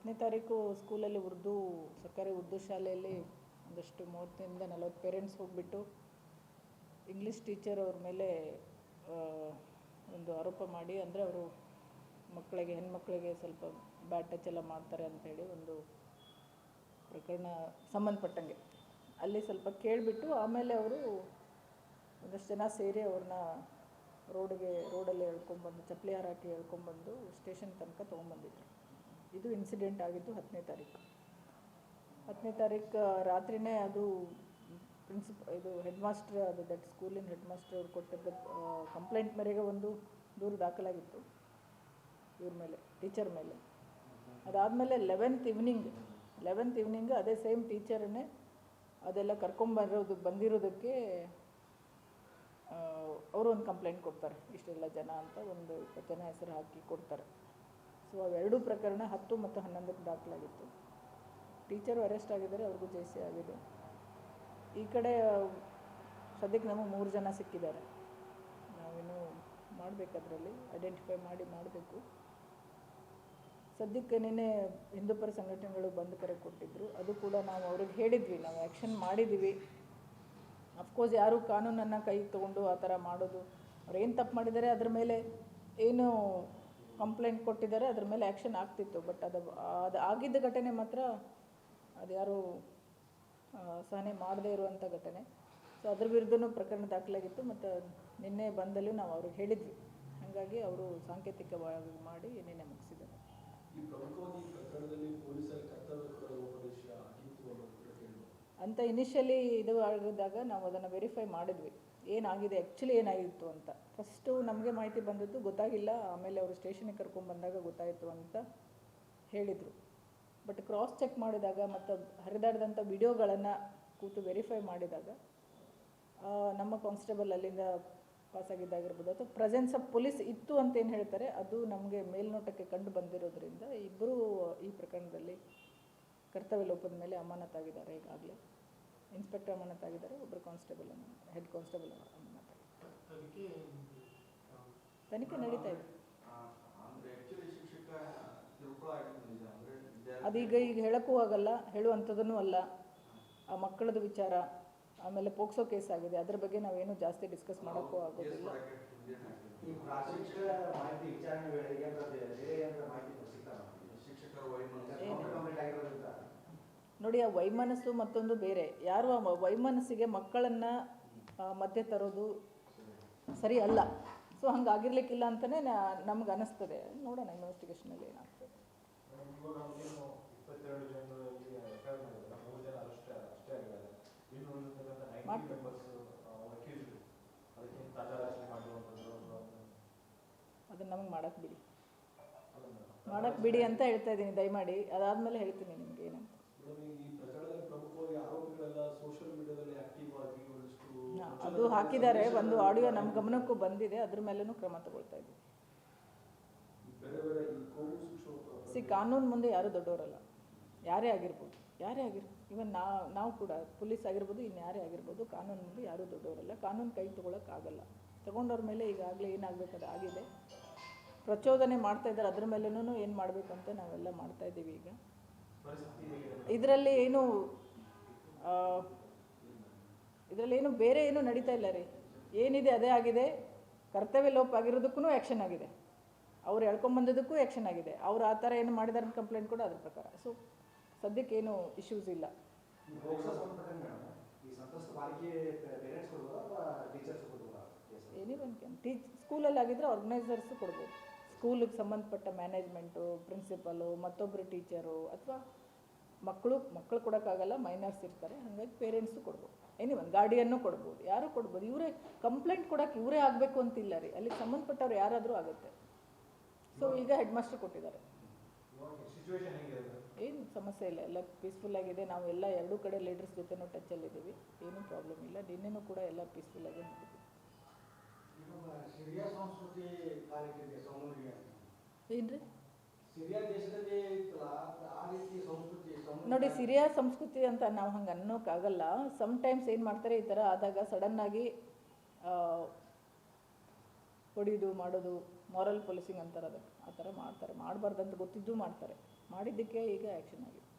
10ನೇ ತಾರೀಕು ಸ್ಕೂಲಲ್ಲಿ ಸರ್ಕಾರಿ ಉರ್ದು ಶಾಲೆಯಲ್ಲಿ ಒಂದಷ್ಟು 30ರಿಂದ 40 ಪೇರೆಂಟ್ಸ್ ಹೋಗಿಬಿಟ್ಟು ಇಂಗ್ಲೀಷ್ ಟೀಚರ್ ಅವ್ರ ಮೇಲೆ ಒಂದು ಆರೋಪ ಮಾಡಿ, ಅಂದರೆ ಅವರು ಹೆಣ್ಮಕ್ಳಿಗೆ ಸ್ವಲ್ಪ ಬ್ಯಾಡ್ ಟಚ್ ಎಲ್ಲ ಮಾಡ್ತಾರೆ ಅಂಥೇಳಿ ಒಂದು ಪ್ರಕರಣ ಸಂಬಂಧಪಟ್ಟಂಗೆ ಅಲ್ಲಿ ಸ್ವಲ್ಪ ಕೇಳಿಬಿಟ್ಟು ಆಮೇಲೆ ಅವರು ಒಂದಷ್ಟು ಜನ ಸೇರಿ ಅವ್ರನ್ನ ರೋಡಲ್ಲಿ ಎಳ್ಕೊಂಡ್ಬಂದು ಚಪ್ಪಲಿ ಹಾರಾಕಿ ಎಳ್ಕೊಂಡ್ಬಂದು ಸ್ಟೇಷನ್ ತನಕ ತೊಗೊಂಬಂದಿದ್ರು. ಇದು ಇನ್ಸಿಡೆಂಟ್ ಆಗಿದ್ದು 10ನೇ ತಾರೀಕು ರಾತ್ರಿನೇ. ಅದು ಇದು ಹೆಡ್ ಮಾಸ್ಟರ್, ದಟ್ ಸ್ಕೂಲಿನ ಹೆಡ್ ಮಾಸ್ಟರ್ ಅವ್ರು ಕೊಟ್ಟಿದ್ದ ಕಂಪ್ಲೇಂಟ್ ಮೇರೆಗೆ ಒಂದು ದೂರು ದಾಖಲಾಗಿತ್ತು ಇವ್ರ ಮೇಲೆ, ಟೀಚರ್ ಮೇಲೆ. ಅದಾದಮೇಲೆ 11th ಈವ್ನಿಂಗ್ ಅದೇ ಸೇಮ್ ಟೀಚರನ್ನೇ ಅದೆಲ್ಲ ಬಂದಿರೋದಕ್ಕೆ ಅವರು ಒಂದು ಕಂಪ್ಲೇಂಟ್ ಕೊಡ್ತಾರೆ. ಇಷ್ಟೆಲ್ಲ ಜನ ಅಂತ ಒಂದು 20 ಜನ ಹೆಸರು ಹಾಕಿ ಕೊಡ್ತಾರೆ. ಸೊ ಅವೆರಡೂ ಪ್ರಕರಣ 10 ಮತ್ತು 11ಕ್ಕೆ ದಾಖಲಾಗಿತ್ತು. ಟೀಚರು ಅರೆಸ್ಟ್ ಆಗಿದ್ದಾರೆ, ಅವ್ರಿಗೂ JC ಆಗಿದೆ. ಈ ಕಡೆ ಸದ್ಯಕ್ಕೆ ನಮಗೆ 3 ಜನ ಸಿಕ್ಕಿದ್ದಾರೆ. ನಾವೇನು ಮಾಡಬೇಕದ್ರಲ್ಲಿ ಐಡೆಂಟಿಫೈ ಮಾಡಬೇಕು. ಸದ್ಯಕ್ಕೆ ನಿನ್ನೆ ಹಿಂದೂಪರ ಸಂಘಟನೆಗಳು ಬಂದ್ ಕರೆ ಕೊಟ್ಟಿದ್ದರು. ಅದು ಕೂಡ ನಾವು ಅವ್ರಿಗೆ ಹೇಳಿದ್ವಿ, ನಾವು ಆ್ಯಕ್ಷನ್ ಮಾಡಿದ್ದೀವಿ. ಅಫ್ಕೋರ್ಸ್ ಯಾರು ಕಾನೂನನ್ನು ಕೈಗೆ ತೊಗೊಂಡು ಆ ಥರ ಮಾಡೋದು, ಅವ್ರು ಏನು ತಪ್ಪು ಮಾಡಿದ್ದಾರೆ ಅದ್ರ ಮೇಲೆ ಏನು ಕಂಪ್ಲೇಂಟ್ ಕೊಟ್ಟಿದ್ದಾರೆ ಅದ್ರ ಮೇಲೆ ಆ್ಯಕ್ಷನ್ ಆಗ್ತಿತ್ತು. ಬಟ್ ಅದು ಆಗಿದ್ದ ಘಟನೆ ಮಾತ್ರ ಅದು ಯಾರು ಸಹನೆ ಮಾಡದೇ ಇರುವಂಥ ಘಟನೆ. ಸೊ ಅದ್ರ ವಿರುದ್ಧನೂ ಪ್ರಕರಣ ದಾಖಲಾಗಿತ್ತು. ಮತ್ತು ನಿನ್ನೆ ಬಂದಲ್ಲಿ ನಾವು ಅವ್ರಿಗೆ ಹೇಳಿದ್ವಿ, ಹಾಗಾಗಿ ಅವರು ಸಾಂಕೇತಿಕವಾಗಿ ಮಾಡಿ ನಿನ್ನೆ ಮುಗಿಸಿದ್ದಾರೆ. ಅಂತ ಇನಿಷಿಯಲಿ ಇದು ಆಗಿದ್ದಾಗ ನಾವು ಅದನ್ನು ವೆರಿಫೈ ಮಾಡಿದ್ವಿ, ಏನಾಗಿದೆ ಆ್ಯಕ್ಚುಲಿ ಏನಾಗಿತ್ತು ಅಂತ. ಫಸ್ಟು ನಮಗೆ ಮಾಹಿತಿ ಬಂದದ್ದು ಗೊತ್ತಾಗಿಲ್ಲ, ಆಮೇಲೆ ಅವರು ಸ್ಟೇಷನಿಗೆ ಕರ್ಕೊಂಡ್ಬಂದಾಗ ಗೊತ್ತಾಯಿತು ಅಂತ ಹೇಳಿದರು. ಬಟ್ ಕ್ರಾಸ್ ಚೆಕ್ ಮಾಡಿದಾಗ ಮತ್ತು ಹರಿದಾಡಿದಂಥ ವಿಡಿಯೋಗಳನ್ನು ಕೂತು ವೆರಿಫೈ ಮಾಡಿದಾಗ ನಮ್ಮ ಕಾನ್ಸ್ಟೇಬಲ್ ಅಲ್ಲಿಂದ ಪಾಸಾಗಿದ್ದಾಗಿರ್ಬೋದು ಅಥವಾ ಪ್ರೆಸೆನ್ಸ್ ಆಫ್ ಪೊಲೀಸ್ ಇತ್ತು ಅಂತ ಏನು ಹೇಳ್ತಾರೆ, ಅದು ನಮಗೆ ಮೇಲ್ನೋಟಕ್ಕೆ ಕಂಡು ಬಂದಿರೋದ್ರಿಂದ ಇಬ್ಬರು ಈ ಪ್ರಕರಣದಲ್ಲಿ ಕರ್ತವ್ಯ ಲೋಪದ ಮೇಲೆ ಅಮಾನತಾಗಿದ್ದಾರೆ. ಈಗಾಗಲೇ ಇನ್ಸ್ಪೆಕ್ಟರ್ ಅಮಾನತಾಗಿದ್ದಾರೆ, ಒಬ್ಬರು ಹೆಡ್ ಕಾನ್ಸ್ಟೇಬಲ್ ಅಮಾನತಾಗಿದ್ದಾರೆ. ತನಿಖೆ ನಡೀತಾ ಇದೆ. ಅದೀಗ ಹೇಳೋಕ್ಕೂ ಆಗಲ್ಲ, ಹೇಳುವಂಥದ್ದೂ ಅಲ್ಲ. ಆ ಮಕ್ಕಳದ್ದು ವಿಚಾರ, ಆಮೇಲೆ ಪೋಕ್ಸೋ ಕೇಸ್ ಆಗಿದೆ, ಅದ್ರ ಬಗ್ಗೆ ನಾವೇನು ಜಾಸ್ತಿ ಡಿಸ್ಕಸ್ ಮಾಡೋಕ್ಕೂ ಆಗೋದಿಲ್ಲ. ನೋಡಿ, ಆ ವೈಮನಸ್ಸು ಮತ್ತೊಂದು ಬೇರೆ. ಯಾರು ಆ ವೈಮನಸ್ಸಿಗೆ ಮಕ್ಕಳನ್ನು ಮಧ್ಯೆ ತರೋದು ಸರಿ ಅಲ್ಲ. ಸೊ ಹಂಗಾಗಿರ್ಲಿಕ್ಕಿಲ್ಲ ಅಂತಲೇ ನಮ್ಗೆ ಅನ್ನಿಸ್ತದೆ. ನೋಡೋಣ ಇನ್ವೆಸ್ಟಿಗೇಷನಲ್ಲಿ ಏನಾಗ್ತದೆ. ಅದನ್ನು ನಮಗೆ ಮಾಡಕ್ಕೆ ಬಿಡಿ ಅಂತ ಹೇಳ್ತಾ ಇದ್ದೀನಿ, ದಯಮಾಡಿ. ಅದಾದಮೇಲೆ ಹೇಳ್ತೀನಿ ನಿಮಗೆ ಏನಂತ. ಅದು ಹಾಕಿದ್ದಾರೆ, ಒಂದು ಆಡಿಯೋ ನಮ್ಮ ಗಮನಕ್ಕೂ ಬಂದಿದೆ, ಅದ್ರ ಮೇಲೂ ಕ್ರಮ ತಗೊಳ್ತಾ ಇದ್ದೀವಿ. ಕಾನೂನು ಮುಂದೆ ಯಾರೂ ದೊಡ್ಡವರಲ್ಲ, ಯಾರೇ ಆಗಿರ್ಬೋದು. ಇವನ್ ನಾವು ಕೂಡ ಪೊಲೀಸ್ ಆಗಿರ್ಬೋದು, ಇನ್ಯಾರೇ ಆಗಿರ್ಬೋದು, ಕಾನೂನು ಮುಂದೆ ಯಾರೂ ದೊಡ್ಡವರಲ್ಲ. ಕಾನೂನು ಕೈ ತೊಗೊಳಕ್ಕಾಗಲ್ಲ. ತೊಗೊಂಡವ್ರ ಮೇಲೆ ಈಗಾಗಲೇ ಏನಾಗಬೇಕು ಅದು ಆಗಿದೆ. ಪ್ರಚೋದನೆ ಮಾಡ್ತಾ ಇದ್ದಾರೆ, ಅದ್ರ ಮೇಲೂ ಏನು ಮಾಡಬೇಕಂತ ನಾವೆಲ್ಲ ಮಾಡ್ತಾಯಿದ್ದೀವಿ. ಈಗ ಇದರಲ್ಲಿ ಏನು ಬೇರೆ ಏನು ನಡೀತಾ ಇಲ್ಲ ರೀ. ಏನಿದೆ ಅದೇ ಆಗಿದೆ. ಕರ್ತವ್ಯ ಲೋಪ ಆಗಿರೋದಕ್ಕೂ ಆ್ಯಕ್ಷನ್ ಆಗಿದೆ, ಅವ್ರು ಹೇಳ್ಕೊಂಬಂದಿದ್ದಕ್ಕೂ ಆ್ಯಕ್ಷನ್ ಆಗಿದೆ. ಅವ್ರು ಆ ಥರ ಏನು ಮಾಡಿದಾರೆ ಕಂಪ್ಲೇಂಟ್ ಕೂಡ ಅದ್ರ ಪ್ರಕಾರ. ಸೊ ಸದ್ಯಕ್ಕೇನು ಇಶ್ಯೂಸ್ ಇಲ್ಲ. ಸ್ಕೂಲಲ್ಲಿ ಆಗಿದ್ರೆ ಆರ್ಗನೈಸರ್ಸು ಕೊಡ್ಬೋದು. ಸ್ಕೂಲಿಗೆ ಸಂಬಂಧಪಟ್ಟ ಮ್ಯಾನೇಜ್ಮೆಂಟು, ಪ್ರಿನ್ಸಿಪಲು, ಮತ್ತೊಬ್ಬರು ಟೀಚರು, ಅಥವಾ ಮಕ್ಕಳು ಕೊಡೋಕ್ಕಾಗಲ್ಲ, ಮೈನರ್ಸ್ ಇರ್ತಾರೆ, ಹಾಗಾಗಿ ಪೇರೆಂಟ್ಸು ಕೊಡ್ಬೋದು. ಒಂದು ಗಾರ್ಡಿಯನ್ನು ಕೊಡ್ಬೋದು, ಯಾರು ಕೊಡ್ಬೋದು. ಇವರೇ ಕಂಪ್ಲೇಂಟ್ ಕೊಡೋಕ್ಕೆ ಇವರೇ ಆಗಬೇಕು ಅಂತಿಲ್ಲ ರೀ, ಅಲ್ಲಿಗೆ ಸಂಬಂಧಪಟ್ಟವ್ರು ಯಾರಾದರೂ ಆಗುತ್ತೆ. ಸೊ ಈಗ ಹೆಡ್ ಮಾಸ್ಟರ್ ಕೊಟ್ಟಿದ್ದಾರೆ. ಏನು ಸಮಸ್ಯೆ ಇಲ್ಲ, ಎಲ್ಲ ಪೀಸ್ಫುಲ್ಲಾಗಿದೆ. ನಾವು ಎಲ್ಲ ಎರಡೂ ಕಡೆ ಲೀಡರ್ಸ್ ಜೊತೆನೂ ಟಚ್ಚಲ್ಲಿದ್ದೀವಿ, ಏನೂ ಪ್ರಾಬ್ಲಮ್ ಇಲ್ಲ. ನಿನ್ನೆನೂ ಕೂಡ ಎಲ್ಲ ಪೀಸ್ಫುಲ್ಲಾಗಿ ನೋಡಿದ್ದೀವಿ. ಏನ್ರಿ ನೋಡಿ, ಸಿರಿಯಾ ಸಂಸ್ಕೃತಿ ಅಂತ ನಾವು ಹಂಗೆ ಅನ್ನೋಕ್ಕಾಗಲ್ಲ. ಸಮ್ಟೈಮ್ಸ್ ಏನು ಮಾಡ್ತಾರೆ, ಈ ಥರ ಆದಾಗ ಸಡನ್ನಾಗಿ ಹೊಡಿಯೋದು ಮಾಡೋದು ಮಾರಲ್ ಪೊಲೀಸಿಂಗ್ ಅಂತಾರೆ ಅದಕ್ಕೆ, ಆ ಥರ ಮಾಡ್ತಾರೆ. ಮಾಡಬಾರ್ದಂತ ಗೊತ್ತಿದ್ದು ಮಾಡ್ತಾರೆ. ಮಾಡಿದ್ದಕ್ಕೆ ಈಗ ಆ್ಯಕ್ಷನ್ ಆಗಿದೆ.